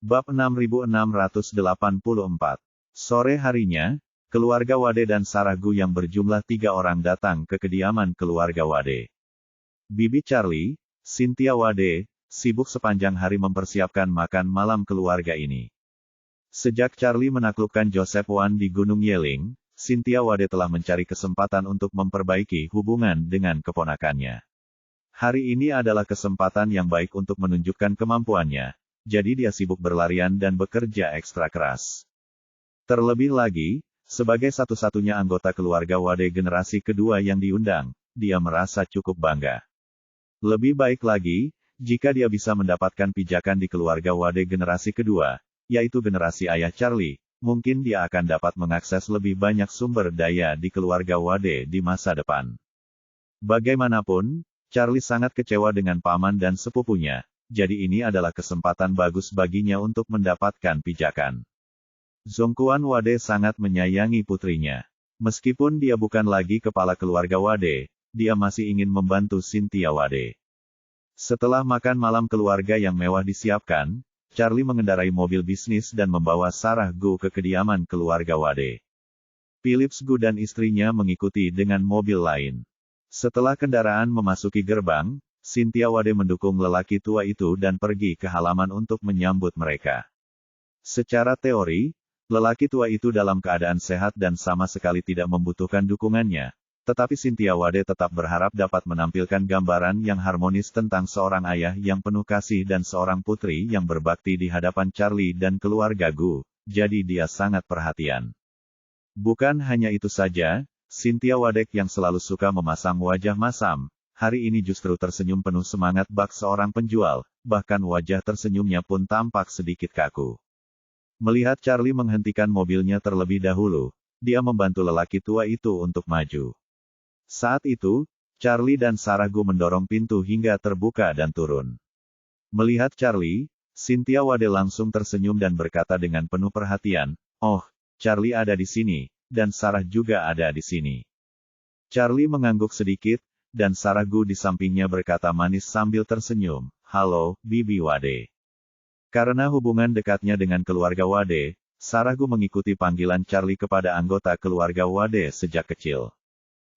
Bab 6684. Sore harinya, keluarga Wade dan Sarah Gu yang berjumlah 3 orang datang ke kediaman keluarga Wade. Bibi Charlie, Cynthia Wade, sibuk sepanjang hari mempersiapkan makan malam keluarga ini. Sejak Charlie menaklukkan Joseph Wan di Gunung Yeling, Cynthia Wade telah mencari kesempatan untuk memperbaiki hubungan dengan keponakannya. Hari ini adalah kesempatan yang baik untuk menunjukkan kemampuannya, jadi dia sibuk berlarian dan bekerja ekstra keras. Terlebih lagi, sebagai satu-satunya anggota keluarga Wade generasi kedua yang diundang, dia merasa cukup bangga. Lebih baik lagi, jika dia bisa mendapatkan pijakan di keluarga Wade generasi kedua, yaitu generasi ayah Charlie, mungkin dia akan dapat mengakses lebih banyak sumber daya di keluarga Wade di masa depan. Bagaimanapun, Charlie sangat kecewa dengan paman dan sepupunya, jadi ini adalah kesempatan bagus baginya untuk mendapatkan pijakan. Zongquan Wade sangat menyayangi putrinya. Meskipun dia bukan lagi kepala keluarga Wade, dia masih ingin membantu Cynthia Wade. Setelah makan malam keluarga yang mewah disiapkan, Charlie mengendarai mobil bisnis dan membawa Sarah Gu ke kediaman keluarga Wade. Phillips Gu dan istrinya mengikuti dengan mobil lain. Setelah kendaraan memasuki gerbang, Cynthia Wade mendukung lelaki tua itu dan pergi ke halaman untuk menyambut mereka. Secara teori, lelaki tua itu dalam keadaan sehat dan sama sekali tidak membutuhkan dukungannya, tetapi Cynthia Wade tetap berharap dapat menampilkan gambaran yang harmonis tentang seorang ayah yang penuh kasih dan seorang putri yang berbakti di hadapan Charlie dan keluarga Gu, jadi dia sangat perhatian. Bukan hanya itu saja, Cynthia Wade yang selalu suka memasang wajah masam, hari ini justru tersenyum penuh semangat bak seorang penjual, bahkan wajah tersenyumnya pun tampak sedikit kaku. Melihat Charlie menghentikan mobilnya terlebih dahulu, dia membantu lelaki tua itu untuk maju. Saat itu, Charlie dan Sarah Gu mendorong pintu hingga terbuka dan turun. Melihat Charlie, Cynthia Wade langsung tersenyum dan berkata dengan penuh perhatian, "Oh, Charlie ada di sini, dan Sarah juga ada di sini." Charlie mengangguk sedikit, dan Sarah Gu di sampingnya berkata manis sambil tersenyum, "Halo, Bibi Wade." Karena hubungan dekatnya dengan keluarga Wade, Sarah Gu mengikuti panggilan Charlie kepada anggota keluarga Wade sejak kecil.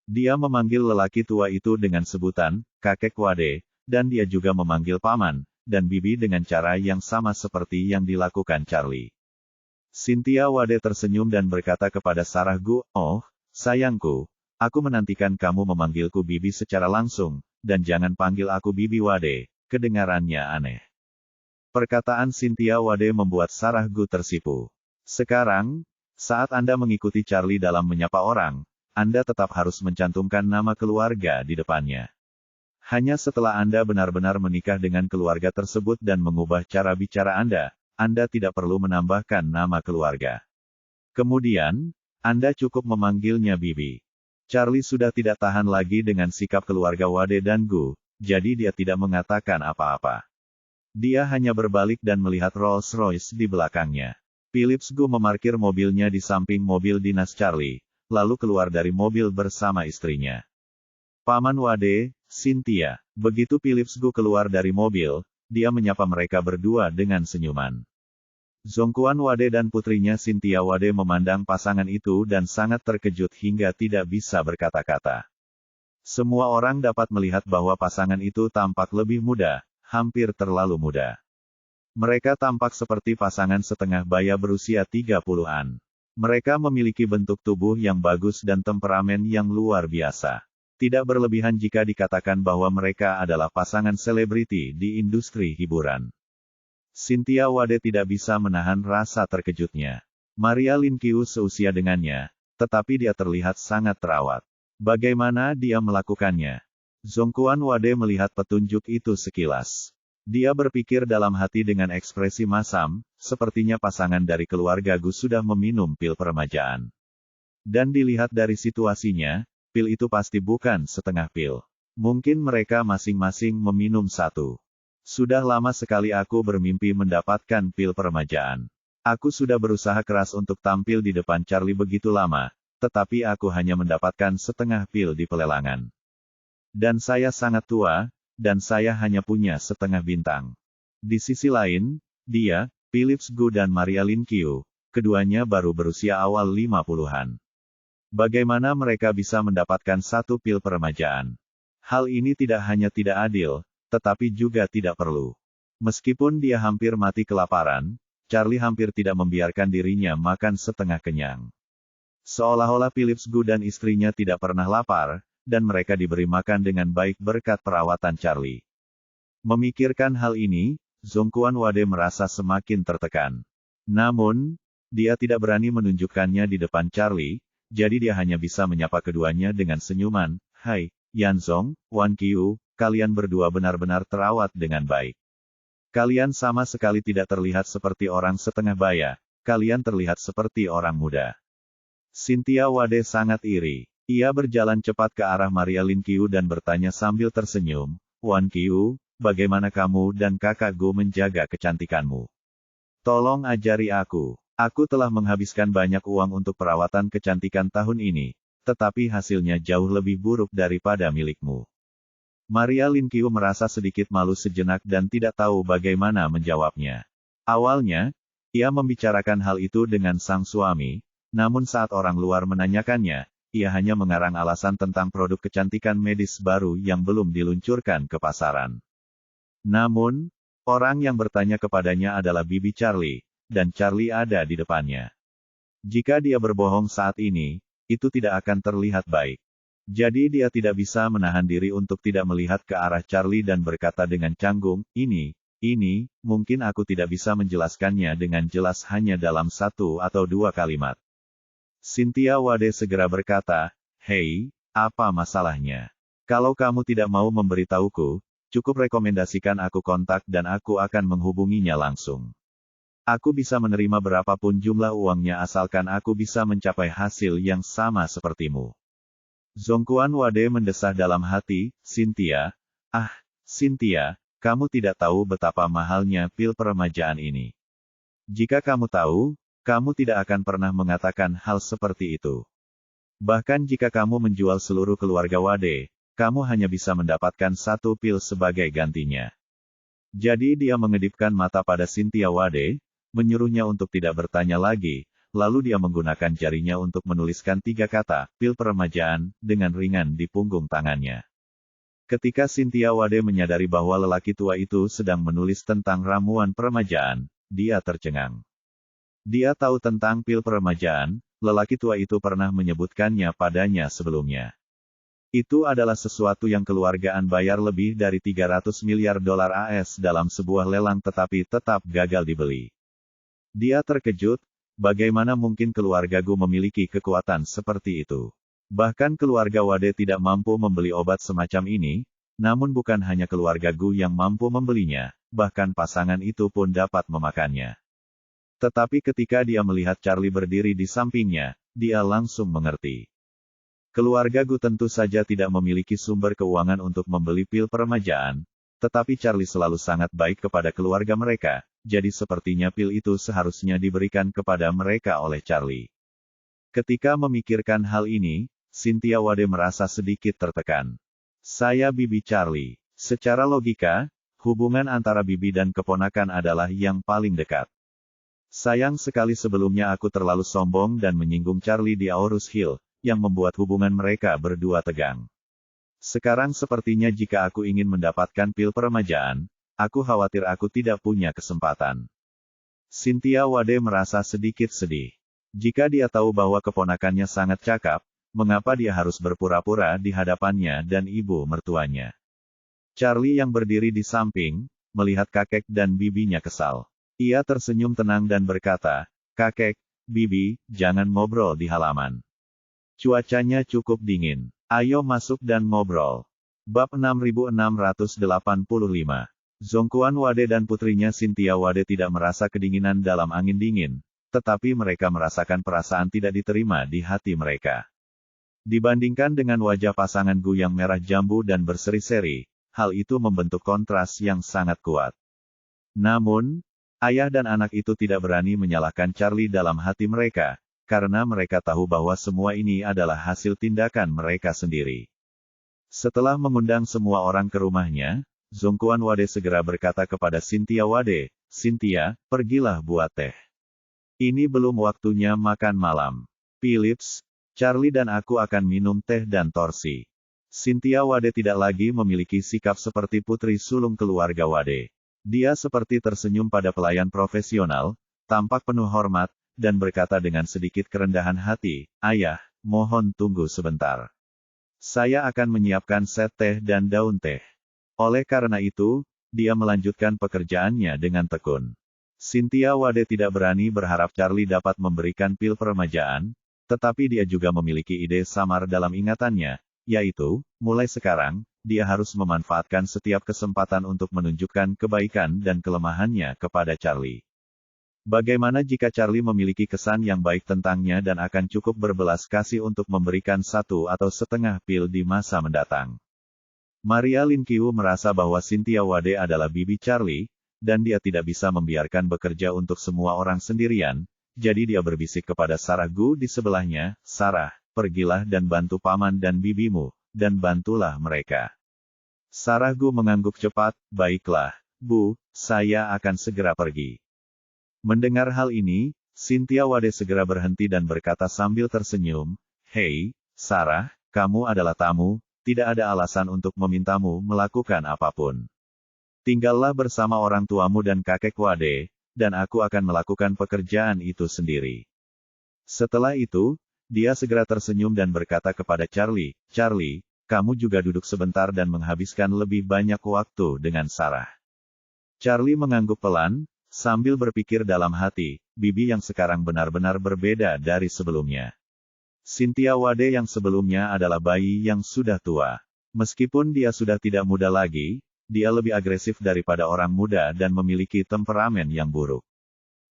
Dia memanggil lelaki tua itu dengan sebutan, kakek Wade, dan dia juga memanggil paman, dan bibi dengan cara yang sama seperti yang dilakukan Charlie. Cynthia Wade tersenyum dan berkata kepada Sarah Gu, "Oh, sayangku, aku menantikan kamu memanggilku bibi secara langsung, dan jangan panggil aku Bibi Wade, kedengarannya aneh." Perkataan Cynthia Wade membuat Sarah Gu tersipu. Sekarang, saat Anda mengikuti Charlie dalam menyapa orang, Anda tetap harus mencantumkan nama keluarga di depannya. Hanya setelah Anda benar-benar menikah dengan keluarga tersebut dan mengubah cara bicara Anda tidak perlu menambahkan nama keluarga. Kemudian, Anda cukup memanggilnya Bibi. Charlie sudah tidak tahan lagi dengan sikap keluarga Wade dan Gu, jadi dia tidak mengatakan apa-apa. Dia hanya berbalik dan melihat Rolls-Royce di belakangnya. Phillips Gu memarkir mobilnya di samping mobil dinas Charlie, lalu keluar dari mobil bersama istrinya. "Paman Wade, Cynthia." Begitu Phillips Gu keluar dari mobil, dia menyapa mereka berdua dengan senyuman. Zongquan Wade dan putrinya Cynthia Wade memandang pasangan itu dan sangat terkejut hingga tidak bisa berkata-kata. Semua orang dapat melihat bahwa pasangan itu tampak lebih muda, hampir terlalu muda. Mereka tampak seperti pasangan setengah baya berusia 30-an. Mereka memiliki bentuk tubuh yang bagus dan temperamen yang luar biasa. Tidak berlebihan jika dikatakan bahwa mereka adalah pasangan selebriti di industri hiburan. Cynthia Wade tidak bisa menahan rasa terkejutnya. Maria Lin Qiu seusia dengannya, tetapi dia terlihat sangat terawat. Bagaimana dia melakukannya? Zongquan Wade melihat petunjuk itu sekilas. Dia berpikir dalam hati dengan ekspresi masam, sepertinya pasangan dari keluarga Gu sudah meminum pil peremajaan. Dan dilihat dari situasinya, pil itu pasti bukan setengah pil. Mungkin mereka masing-masing meminum satu. Sudah lama sekali aku bermimpi mendapatkan pil peremajaan. Aku sudah berusaha keras untuk tampil di depan Charlie begitu lama, tetapi aku hanya mendapatkan setengah pil di pelelangan. Dan saya sangat tua, dan saya hanya punya setengah bintang. Di sisi lain, dia, Philips Gu dan Maria Lin Qiu, keduanya baru berusia awal 50-an. Bagaimana mereka bisa mendapatkan satu pil peremajaan? Hal ini tidak hanya tidak adil, tetapi juga tidak perlu. Meskipun dia hampir mati kelaparan, Charlie hampir tidak membiarkan dirinya makan setengah kenyang. Seolah-olah Philips Gu dan istrinya tidak pernah lapar, dan mereka diberi makan dengan baik berkat perawatan Charlie. Memikirkan hal ini, Zhongquan Wade merasa semakin tertekan. Namun, dia tidak berani menunjukkannya di depan Charlie, jadi dia hanya bisa menyapa keduanya dengan senyuman. Hai, Yanzong, Wan Qiu, kalian berdua benar-benar terawat dengan baik. Kalian sama sekali tidak terlihat seperti orang setengah baya, kalian terlihat seperti orang muda. Cynthia Wade sangat iri. Ia berjalan cepat ke arah Maria Lin Qiu dan bertanya sambil tersenyum, Wan Qiu, bagaimana kamu dan kakak Gu menjaga kecantikanmu? Tolong ajari aku. Aku telah menghabiskan banyak uang untuk perawatan kecantikan tahun ini, tetapi hasilnya jauh lebih buruk daripada milikmu. Maria Lin Qiu merasa sedikit malu sejenak dan tidak tahu bagaimana menjawabnya. Awalnya, ia membicarakan hal itu dengan sang suami, namun saat orang luar menanyakannya, ia hanya mengarang alasan tentang produk kecantikan medis baru yang belum diluncurkan ke pasaran. Namun, orang yang bertanya kepadanya adalah Bibi Charlie, dan Charlie ada di depannya. Jika dia berbohong saat ini, itu tidak akan terlihat baik. Jadi dia tidak bisa menahan diri untuk tidak melihat ke arah Charlie dan berkata dengan canggung, ini, mungkin aku tidak bisa menjelaskannya dengan jelas hanya dalam satu atau dua kalimat. Cynthia Wade segera berkata, hei, apa masalahnya? Kalau kamu tidak mau memberitahuku, cukup rekomendasikan aku kontak dan aku akan menghubunginya langsung. Aku bisa menerima berapapun jumlah uangnya asalkan aku bisa mencapai hasil yang sama sepertimu. Zhongquan Wade mendesah dalam hati, Cynthia, Cynthia, kamu tidak tahu betapa mahalnya pil peremajaan ini. Jika kamu tahu, kamu tidak akan pernah mengatakan hal seperti itu. Bahkan jika kamu menjual seluruh keluarga Wade, kamu hanya bisa mendapatkan satu pil sebagai gantinya. Jadi dia mengedipkan mata pada Cynthia Wade, menyuruhnya untuk tidak bertanya lagi, lalu dia menggunakan jarinya untuk menuliskan 3 kata, pil peremajaan, dengan ringan di punggung tangannya. Ketika Cynthia Wade menyadari bahwa lelaki tua itu sedang menulis tentang ramuan peremajaan, dia tercengang. Dia tahu tentang pil peremajaan, lelaki tua itu pernah menyebutkannya padanya sebelumnya. Itu adalah sesuatu yang keluargaan bayar lebih dari 300 miliar dolar AS dalam sebuah lelang tetapi tetap gagal dibeli. Dia terkejut, bagaimana mungkin keluarga Gu memiliki kekuatan seperti itu. Bahkan keluarga Wade tidak mampu membeli obat semacam ini, namun bukan hanya keluarga Gu yang mampu membelinya, bahkan pasangan itu pun dapat memakannya. Tetapi ketika dia melihat Charlie berdiri di sampingnya, dia langsung mengerti. Keluarga Gu tentu saja tidak memiliki sumber keuangan untuk membeli pil peremajaan, tetapi Charlie selalu sangat baik kepada keluarga mereka, jadi sepertinya pil itu seharusnya diberikan kepada mereka oleh Charlie. Ketika memikirkan hal ini, Cynthia Wade merasa sedikit tertekan. Saya Bibi Charlie. Secara logika, hubungan antara Bibi dan keponakan adalah yang paling dekat. Sayang sekali sebelumnya aku terlalu sombong dan menyinggung Charlie di Aorus Hill, yang membuat hubungan mereka berdua tegang. Sekarang sepertinya jika aku ingin mendapatkan pil peremajaan, aku khawatir aku tidak punya kesempatan. Cynthia Wade merasa sedikit sedih. Jika dia tahu bahwa keponakannya sangat cakap, mengapa dia harus berpura-pura di hadapannya dan ibu mertuanya? Charlie yang berdiri di samping, melihat kakek dan bibinya kesal. Ia tersenyum tenang dan berkata, kakek, bibi, jangan ngobrol di halaman. Cuacanya cukup dingin. Ayo masuk dan ngobrol. Bab 6685. Zhongquan Wade dan putrinya Cynthia Wade tidak merasa kedinginan dalam angin dingin, tetapi mereka merasakan perasaan tidak diterima di hati mereka. Dibandingkan dengan wajah pasangan Gu yang merah jambu dan berseri-seri, hal itu membentuk kontras yang sangat kuat. Namun, ayah dan anak itu tidak berani menyalahkan Charlie dalam hati mereka, karena mereka tahu bahwa semua ini adalah hasil tindakan mereka sendiri. Setelah mengundang semua orang ke rumahnya, Zhongquan Wade segera berkata kepada Cynthia Wade, Cynthia, pergilah buat teh. Ini belum waktunya makan malam. Phillips, Charlie dan aku akan minum teh dan torsi. Cynthia Wade tidak lagi memiliki sikap seperti putri sulung keluarga Wade. Dia seperti tersenyum pada pelayan profesional, tampak penuh hormat, dan berkata dengan sedikit kerendahan hati, "Ayah, mohon tunggu sebentar. Saya akan menyiapkan set teh dan daun teh." Oleh karena itu, dia melanjutkan pekerjaannya dengan tekun. Cynthia Wade tidak berani berharap Charlie dapat memberikan pil peremajaan, tetapi dia juga memiliki ide samar dalam ingatannya, yaitu, mulai sekarang, dia harus memanfaatkan setiap kesempatan untuk menunjukkan kebaikan dan kelemahannya kepada Charlie. Bagaimana jika Charlie memiliki kesan yang baik tentangnya dan akan cukup berbelas kasih untuk memberikan 1 atau setengah pil di masa mendatang? Maria Lin Kiu merasa bahwa Cynthia Wade adalah bibi Charlie, dan dia tidak bisa membiarkan bekerja untuk semua orang sendirian, jadi dia berbisik kepada Sarah Gu di sebelahnya, "Sarah, pergilah dan bantu paman dan bibimu, dan bantulah mereka." Sarah Gu mengangguk cepat, "Baiklah, Bu, saya akan segera pergi." Mendengar hal ini, Cynthia Wade segera berhenti dan berkata sambil tersenyum, "Hei, Sarah, kamu adalah tamu, tidak ada alasan untuk memintamu melakukan apapun. Tinggallah bersama orang tuamu dan kakek Wade, dan aku akan melakukan pekerjaan itu sendiri." Setelah itu, dia segera tersenyum dan berkata kepada Charlie, "Charlie, kamu juga duduk sebentar dan menghabiskan lebih banyak waktu dengan Sarah." Charlie mengangguk pelan, sambil berpikir dalam hati, bibi yang sekarang benar-benar berbeda dari sebelumnya. Cynthia Wade yang sebelumnya adalah bayi yang sudah tua. Meskipun dia sudah tidak muda lagi, dia lebih agresif daripada orang muda dan memiliki temperamen yang buruk.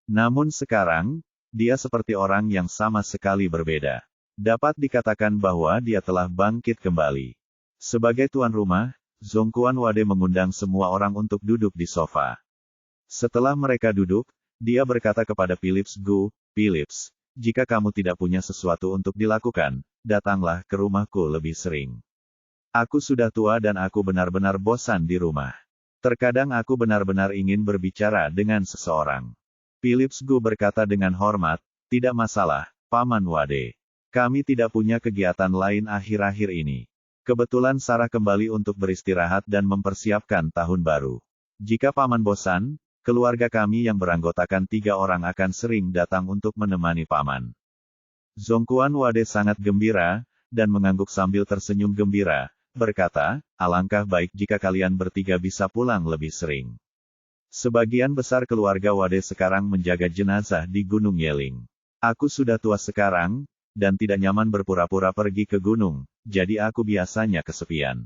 Namun sekarang, dia seperti orang yang sama sekali berbeda. Dapat dikatakan bahwa dia telah bangkit kembali. Sebagai tuan rumah, Zhongquan Wade mengundang semua orang untuk duduk di sofa. Setelah mereka duduk, dia berkata kepada Phillips Gu, "Phillips, jika kamu tidak punya sesuatu untuk dilakukan, datanglah ke rumahku lebih sering. Aku sudah tua dan aku benar-benar bosan di rumah. Terkadang aku benar-benar ingin berbicara dengan seseorang." Phillips Gu berkata dengan hormat, "Tidak masalah, Paman Wade. Kami tidak punya kegiatan lain akhir-akhir ini. Kebetulan Sarah kembali untuk beristirahat dan mempersiapkan tahun baru. Jika Paman bosan, keluarga kami yang beranggotakan 3 orang akan sering datang untuk menemani Paman." Zhongquan Wade sangat gembira, dan mengangguk sambil tersenyum gembira, berkata, "Alangkah baik jika kalian bertiga bisa pulang lebih sering. Sebagian besar keluarga Wade sekarang menjaga jenazah di Gunung Yeling. Aku sudah tua sekarang, dan tidak nyaman berpura-pura pergi ke gunung, jadi aku biasanya kesepian."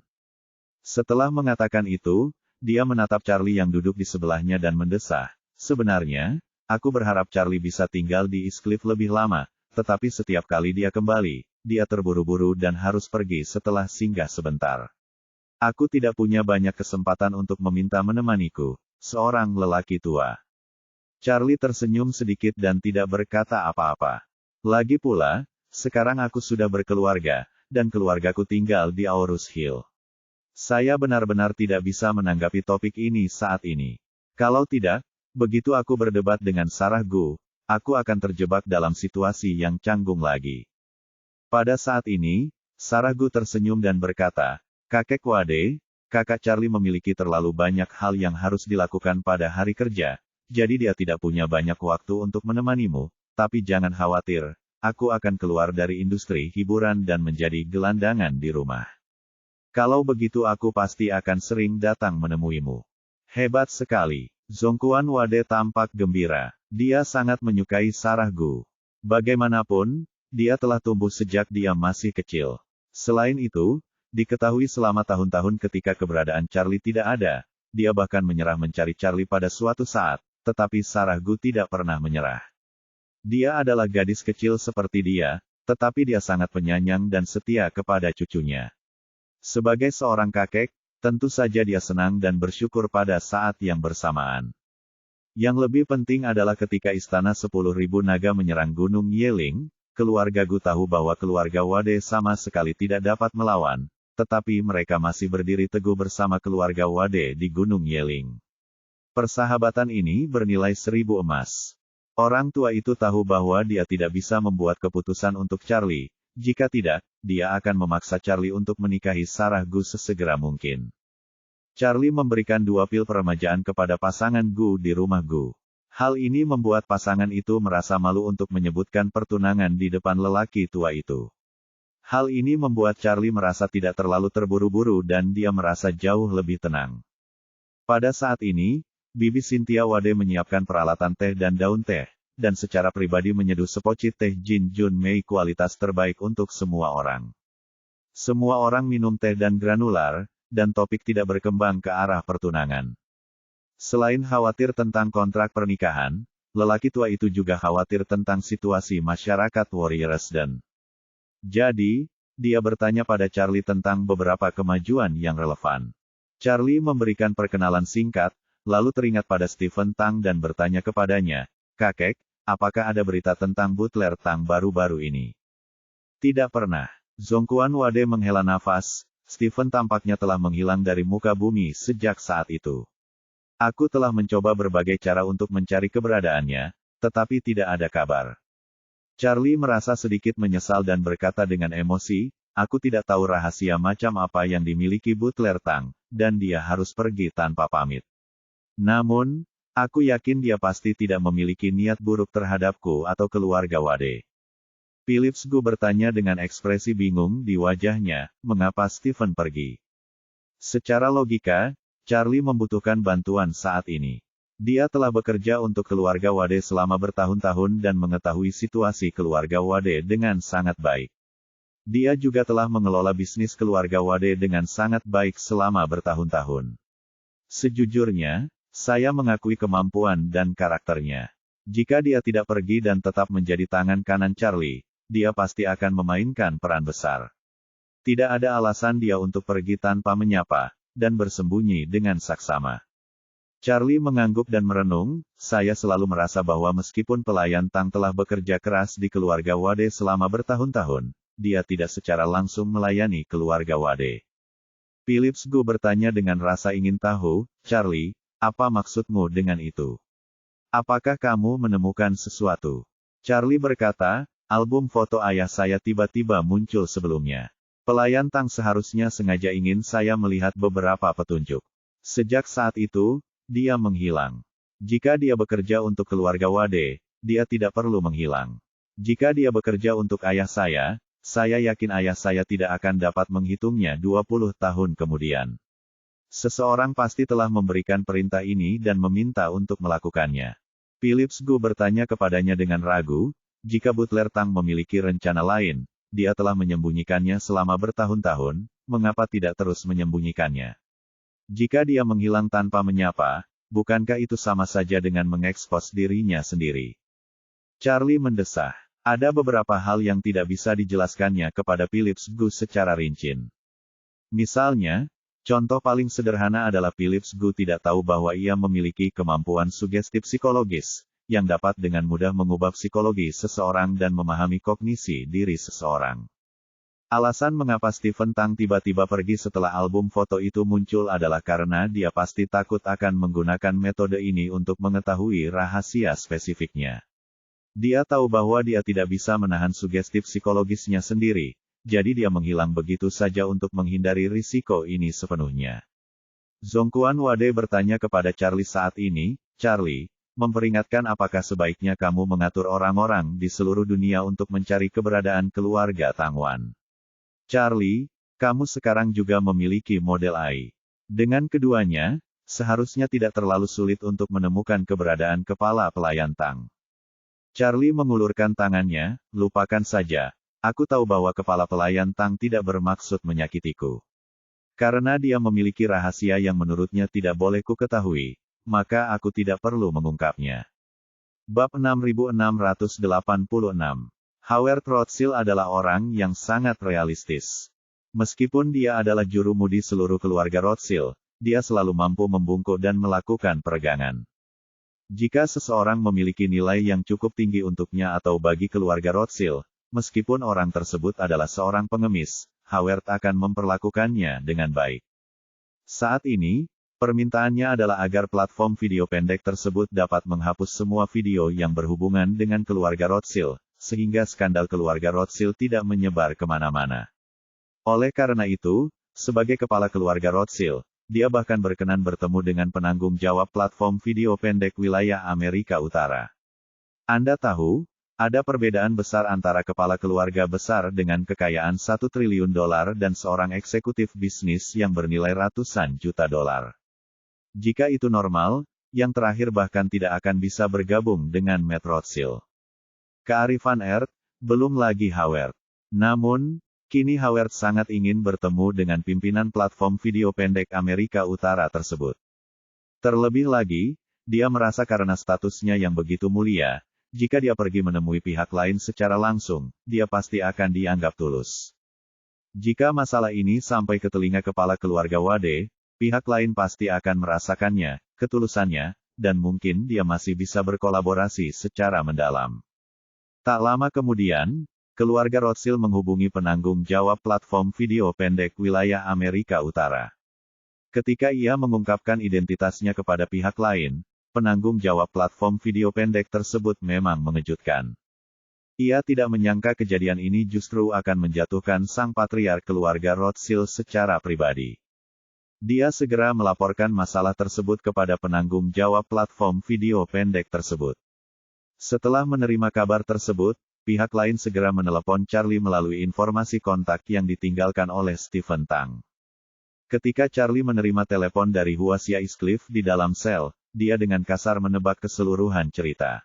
Setelah mengatakan itu, dia menatap Charlie yang duduk di sebelahnya dan mendesah, "Sebenarnya, aku berharap Charlie bisa tinggal di East Cliff lebih lama, tetapi setiap kali dia kembali, dia terburu-buru dan harus pergi setelah singgah sebentar. Aku tidak punya banyak kesempatan untuk meminta menemaniku." Seorang lelaki tua. Charlie tersenyum sedikit dan tidak berkata apa-apa. "Lagi pula, sekarang aku sudah berkeluarga, dan keluargaku tinggal di Aurus Hill. Saya benar-benar tidak bisa menanggapi topik ini saat ini. Kalau tidak, begitu aku berdebat dengan Sarah Gu, aku akan terjebak dalam situasi yang canggung lagi." Pada saat ini, Sarah Gu tersenyum dan berkata, "Kakek Wade, Kakak Charlie memiliki terlalu banyak hal yang harus dilakukan pada hari kerja, jadi dia tidak punya banyak waktu untuk menemanimu, tapi jangan khawatir, aku akan keluar dari industri hiburan dan menjadi gelandangan di rumah. Kalau begitu aku pasti akan sering datang menemuimu." Hebat sekali. Zhongquan Wade tampak gembira. Dia sangat menyukai Sarah Gu. Bagaimanapun, dia telah tumbuh sejak dia masih kecil. Selain itu, diketahui selama tahun-tahun ketika keberadaan Charlie tidak ada, dia bahkan menyerah mencari Charlie pada suatu saat, tetapi Sarah Gu tidak pernah menyerah. Dia adalah gadis kecil seperti dia, tetapi dia sangat penyayang dan setia kepada cucunya. Sebagai seorang kakek, tentu saja dia senang dan bersyukur pada saat yang bersamaan. Yang lebih penting adalah ketika istana 10.000 naga menyerang Gunung Yeling, keluarga Gu tahu bahwa keluarga Wade sama sekali tidak dapat melawan, tetapi mereka masih berdiri teguh bersama keluarga Wade di Gunung Yeling. Persahabatan ini bernilai 1000 emas. Orang tua itu tahu bahwa dia tidak bisa membuat keputusan untuk Charlie. Jika tidak, dia akan memaksa Charlie untuk menikahi Sarah Gu sesegera mungkin. Charlie memberikan 2 pil peremajaan kepada pasangan Gu di rumah Gu. Hal ini membuat pasangan itu merasa malu untuk menyebutkan pertunangan di depan lelaki tua itu. Hal ini membuat Charlie merasa tidak terlalu terburu-buru dan dia merasa jauh lebih tenang. Pada saat ini, Bibi Cynthia Wade menyiapkan peralatan teh dan daun teh, dan secara pribadi menyeduh sepocit teh Jin Jun Mei kualitas terbaik untuk semua orang. Semua orang minum teh dan granular, dan topik tidak berkembang ke arah pertunangan. Selain khawatir tentang kontrak pernikahan, lelaki tua itu juga khawatir tentang situasi masyarakat Warriors. Jadi, dia bertanya pada Charlie tentang beberapa kemajuan yang relevan. Charlie memberikan perkenalan singkat, lalu teringat pada Stephen Tang dan bertanya kepadanya, "Kakek, apakah ada berita tentang Butler Tang baru-baru ini?" "Tidak pernah." Zongquan Wade menghela nafas. Stephen tampaknya telah menghilang dari muka bumi sejak saat itu. "Aku telah mencoba berbagai cara untuk mencari keberadaannya, tetapi tidak ada kabar." Charlie merasa sedikit menyesal dan berkata dengan emosi, "Aku tidak tahu rahasia macam apa yang dimiliki Butler Tang, dan dia harus pergi tanpa pamit. Namun, aku yakin dia pasti tidak memiliki niat buruk terhadapku atau keluarga Wade." Phillips Gu bertanya dengan ekspresi bingung di wajahnya, "Mengapa Stephen pergi?" Secara logika, Charlie membutuhkan bantuan saat ini. Dia telah bekerja untuk keluarga Wade selama bertahun-tahun dan mengetahui situasi keluarga Wade dengan sangat baik. Dia juga telah mengelola bisnis keluarga Wade dengan sangat baik selama bertahun-tahun. "Sejujurnya, saya mengakui kemampuan dan karakternya. Jika dia tidak pergi dan tetap menjadi tangan kanan Charlie, dia pasti akan memainkan peran besar. Tidak ada alasan dia untuk pergi tanpa menyapa, dan bersembunyi dengan saksama." Charlie mengangguk dan merenung, "Saya selalu merasa bahwa meskipun pelayan Tang telah bekerja keras di keluarga Wade selama bertahun-tahun, dia tidak secara langsung melayani keluarga Wade." Phillips Gu bertanya dengan rasa ingin tahu, "Charlie, apa maksudmu dengan itu? Apakah kamu menemukan sesuatu?" Charlie berkata, "Album foto ayah saya tiba-tiba muncul sebelumnya. Pelayan Tang seharusnya sengaja ingin saya melihat beberapa petunjuk. Sejak saat itu, dia menghilang. Jika dia bekerja untuk keluarga Wade, dia tidak perlu menghilang. Jika dia bekerja untuk ayah saya yakin ayah saya tidak akan dapat menghitungnya 20 tahun kemudian. Seseorang pasti telah memberikan perintah ini dan meminta untuk melakukannya." Phillips Gu bertanya kepadanya dengan ragu, "Jika Butler Tang memiliki rencana lain, dia telah menyembunyikannya selama bertahun-tahun, mengapa tidak terus menyembunyikannya? Jika dia menghilang tanpa menyapa, bukankah itu sama saja dengan mengekspos dirinya sendiri?" Charlie mendesah. Ada beberapa hal yang tidak bisa dijelaskannya kepada Phillips Gu secara rinci. Misalnya, contoh paling sederhana adalah Phillips Gu tidak tahu bahwa ia memiliki kemampuan sugesti psikologis, yang dapat dengan mudah mengubah psikologi seseorang dan memahami kognisi diri seseorang. Alasan mengapa Stephen Tang tiba-tiba pergi setelah album foto itu muncul adalah karena dia pasti takut akan menggunakan metode ini untuk mengetahui rahasia spesifiknya. Dia tahu bahwa dia tidak bisa menahan sugesti psikologisnya sendiri, jadi dia menghilang begitu saja untuk menghindari risiko ini sepenuhnya. Zongquan Wade bertanya kepada Charlie saat ini, "Charlie, memperingatkan apakah sebaiknya kamu mengatur orang-orang di seluruh dunia untuk mencari keberadaan keluarga Tang Wan? Charlie, kamu sekarang juga memiliki model AI. Dengan keduanya, seharusnya tidak terlalu sulit untuk menemukan keberadaan kepala pelayan Tang." Charlie mengulurkan tangannya, "Lupakan saja. Aku tahu bahwa kepala pelayan Tang tidak bermaksud menyakitiku. Karena dia memiliki rahasia yang menurutnya tidak boleh ku ketahui, maka aku tidak perlu mengungkapnya." Bab 6686. Howard Rothschild adalah orang yang sangat realistis. Meskipun dia adalah jurumudi seluruh keluarga Rothschild, dia selalu mampu membungkuk dan melakukan peregangan. Jika seseorang memiliki nilai yang cukup tinggi untuknya atau bagi keluarga Rothschild, meskipun orang tersebut adalah seorang pengemis, Howard akan memperlakukannya dengan baik. Saat ini, Permintaannya adalah agar platform video pendek tersebut dapat menghapus semua video yang berhubungan dengan keluarga Rothschild, sehingga skandal keluarga Rothschild tidak menyebar kemana-mana. Oleh karena itu, sebagai kepala keluarga Rothschild, dia bahkan berkenan bertemu dengan penanggung jawab platform video pendek wilayah Amerika Utara. Anda tahu, ada perbedaan besar antara kepala keluarga besar dengan kekayaan $1 triliun dan seorang eksekutif bisnis yang bernilai ratusan juta dolar. Jika itu normal, yang terakhir bahkan tidak akan bisa bergabung dengan Matt Rothschild. Kearifan Earth, belum lagi Howard. Namun, kini Howard sangat ingin bertemu dengan pimpinan platform video pendek Amerika Utara tersebut. Terlebih lagi, dia merasa karena statusnya yang begitu mulia, jika dia pergi menemui pihak lain secara langsung, dia pasti akan dianggap tulus. Jika masalah ini sampai ke telinga kepala keluarga Wade, pihak lain pasti akan merasakannya, ketulusannya, dan mungkin dia masih bisa berkolaborasi secara mendalam. Tak lama kemudian, keluarga Rothschild menghubungi penanggung jawab platform video pendek wilayah Amerika Utara. Ketika ia mengungkapkan identitasnya kepada pihak lain, penanggung jawab platform video pendek tersebut memang mengejutkan. Ia tidak menyangka kejadian ini justru akan menjatuhkan sang patriark keluarga Rothschild secara pribadi. Dia segera melaporkan masalah tersebut kepada penanggung jawab platform video pendek tersebut. Setelah menerima kabar tersebut, pihak lain segera menelepon Charlie melalui informasi kontak yang ditinggalkan oleh Stephen Tang. Ketika Charlie menerima telepon dari Hua Xiaiscliff di dalam sel, dia dengan kasar menebak keseluruhan cerita.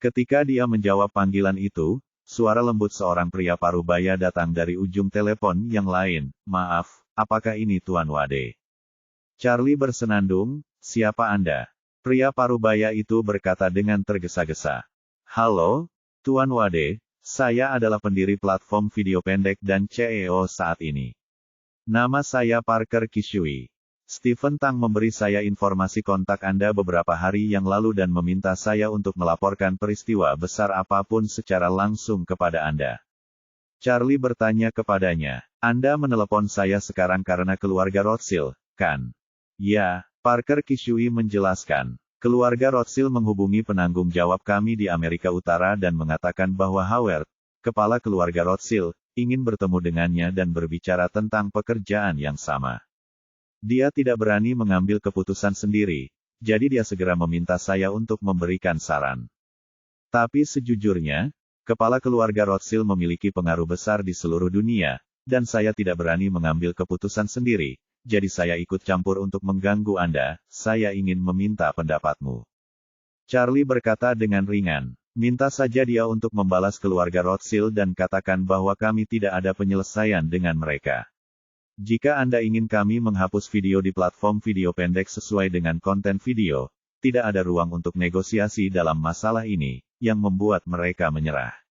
Ketika dia menjawab panggilan itu, suara lembut seorang pria parubaya datang dari ujung telepon yang lain. "Maaf, apakah ini Tuan Wade?" Charlie bersenandung, "Siapa Anda?" Pria parubaya itu berkata dengan tergesa-gesa. "Halo, Tuan Wade, saya adalah pendiri platform video pendek dan CEO saat ini. Nama saya Parker Kishui. Stephen Tang memberi saya informasi kontak Anda beberapa hari yang lalu dan meminta saya untuk melaporkan peristiwa besar apapun secara langsung kepada Anda." Charlie bertanya kepadanya, "Anda menelepon saya sekarang karena keluarga Rothschild, kan?" "Ya," Parker Kishui menjelaskan. "Keluarga Rothschild menghubungi penanggung jawab kami di Amerika Utara dan mengatakan bahwa Howard, kepala keluarga Rothschild, ingin bertemu dengannya dan berbicara tentang pekerjaan yang sama. Dia tidak berani mengambil keputusan sendiri, jadi dia segera meminta saya untuk memberikan saran. Tapi sejujurnya, kepala keluarga Rothschild memiliki pengaruh besar di seluruh dunia, dan saya tidak berani mengambil keputusan sendiri. Jadi saya ikut campur untuk mengganggu Anda, saya ingin meminta pendapatmu." Charlie berkata dengan ringan, "Minta saja dia untuk membalas keluarga Rothschild dan katakan bahwa kami tidak ada penyelesaian dengan mereka. Jika Anda ingin kami menghapus video di platform video pendek sesuai dengan konten video, tidak ada ruang untuk negosiasi dalam masalah ini, yang membuat mereka menyerah."